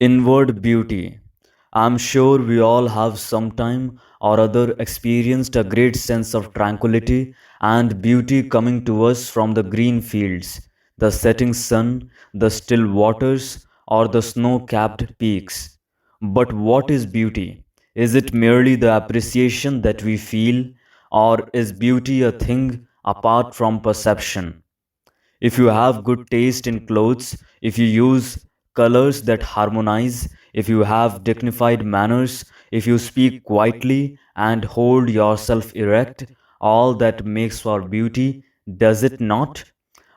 Inward beauty. I'm sure we all have sometime or other experienced a great sense of tranquility and beauty coming to us from the green fields, the setting sun, the still waters, or the snow capped peaks. But what is beauty? Is it merely the appreciation that we feel, or is beauty a thing apart from perception? If you have good taste in clothes, if you use colors that harmonize, if you have dignified manners, if you speak quietly and hold yourself erect, all that makes for beauty, does it not?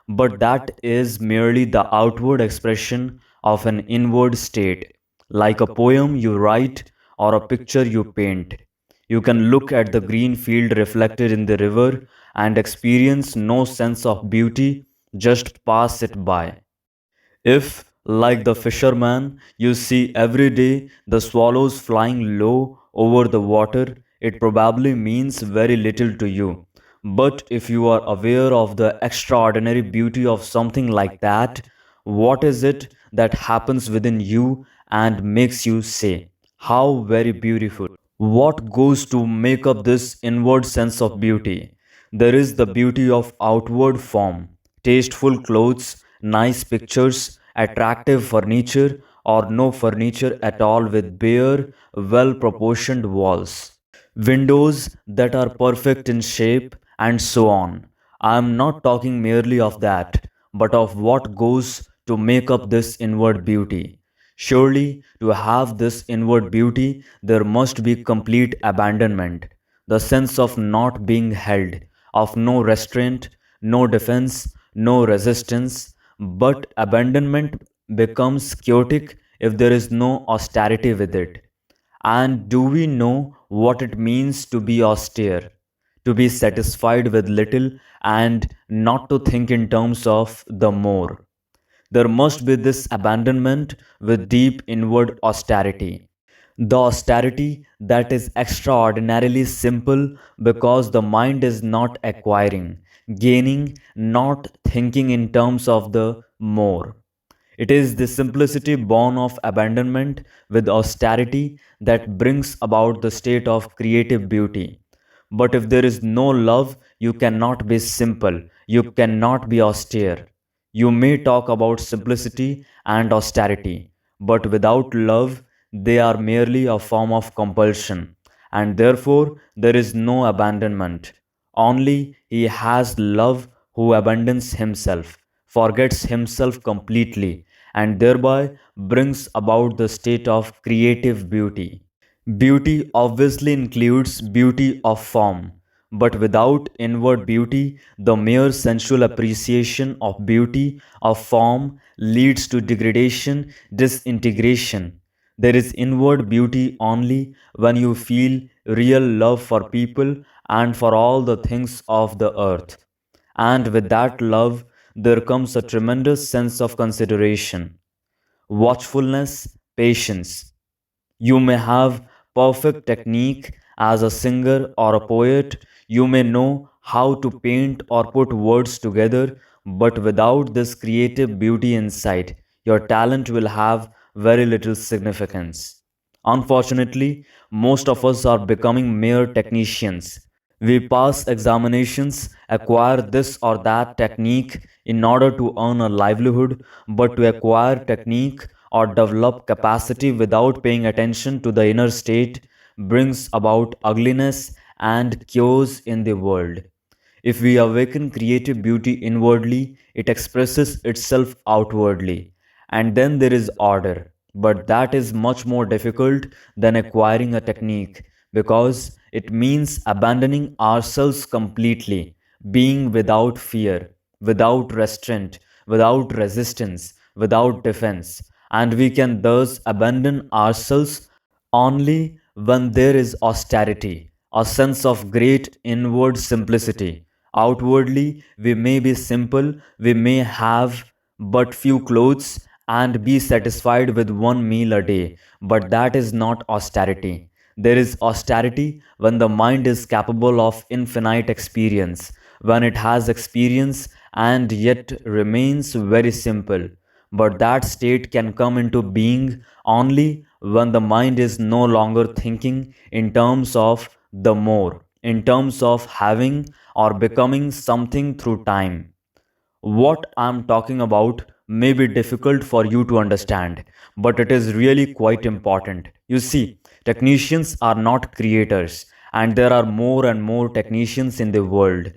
But that is merely the outward expression of an inward state, like a poem you write or a picture you paint. You can look at the green field reflected in the river and experience no sense of beauty, just pass it by. If, like the fisherman, you see every day the swallows flying low over the water, it probably means very little to you. But if you are aware of the extraordinary beauty of something like that, what is it that happens within you and makes you say, "How very beautiful"? What goes to make up this inward sense of beauty? There is the beauty of outward form, tasteful clothes, nice pictures, attractive furniture, or no furniture at all with bare, well proportioned walls, windows that are perfect in shape, and so on. I am not talking merely of that, but of what goes to make up this inward beauty. Surely, to have this inward beauty, there must be complete abandonment, the sense of not being held, of no restraint, no defense, no resistance. But abandonment becomes chaotic if there is no austerity with it. And do we know what it means to be austere? To be satisfied with little and not to think in terms of the more. There must be this abandonment with deep inward austerity. The austerity that is extraordinarily simple because the mind is not acquiring, gaining, not thinking in terms of the more. It is the simplicity born of abandonment with austerity that brings about the state of creative beauty. But if there is no love, you cannot be simple, you cannot be austere. You may talk about simplicity and austerity, but without love, they are merely a form of compulsion, and therefore there is no abandonment. Only he has love who abandons himself, forgets himself completely, and thereby brings about the state of creative beauty. Beauty obviously includes beauty of form, but without inward beauty, the mere sensual appreciation of beauty of form leads to degradation, disintegration. There is inward beauty only when you feel real love for people and for all the things of the earth. And with that love, there comes a tremendous sense of consideration, watchfulness, patience. You may have perfect technique as a singer or a poet. You may know how to paint or put words together, but without this creative beauty inside, your talent will have very little significance. Unfortunately, most of us are becoming mere technicians. We pass examinations, acquire this or that technique in order to earn a livelihood, but to acquire technique or develop capacity without paying attention to the inner state brings about ugliness and chaos in the world. If we awaken creative beauty inwardly, it expresses itself outwardly, and then there is order. But that is much more difficult than acquiring a technique because it means abandoning ourselves completely, being without fear, without restraint, without resistance, without defense, and we can thus abandon ourselves only when there is austerity, a sense of great inward simplicity. Outwardly, we may be simple, we may have but few clothes and be satisfied with one meal a day, but that is not austerity. There is austerity when the mind is capable of infinite experience, when it has experience and yet remains very simple. but that state can come into being only when the mind is no longer thinking in terms of the more, in terms of having or becoming something through time. What I'm talking about may be difficult for you to understand, but it is really quite important. You see, technicians are not creators, and there are more and more technicians in the world.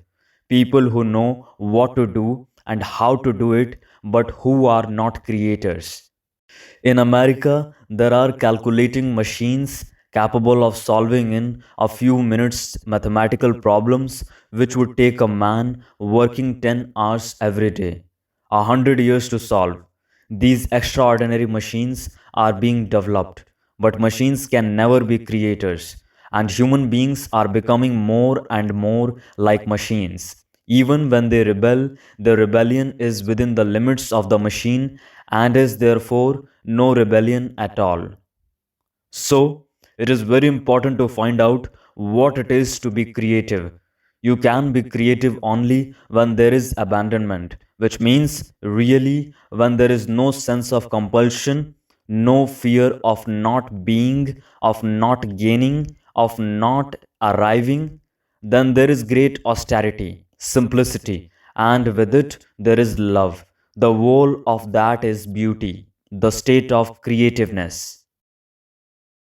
People who know what to do and how to do it, but who are not creators. In America, there are calculating machines capable of solving in a few minutes mathematical problems which would take a man working 10 hours every day, 100 years to solve. These extraordinary machines are being developed, but machines can never be creators, and human beings are becoming more and more like machines. Even when they rebel, the rebellion is within the limits of the machine and is therefore no rebellion at all. So, it is very important to find out what it is to be creative. You can be creative only when there is abandonment, which means really when there is no sense of compulsion, no fear of not being, of not gaining, of not arriving. Then there is great austerity, simplicity, and with it there is love. The whole of that is beauty, the state of creativeness.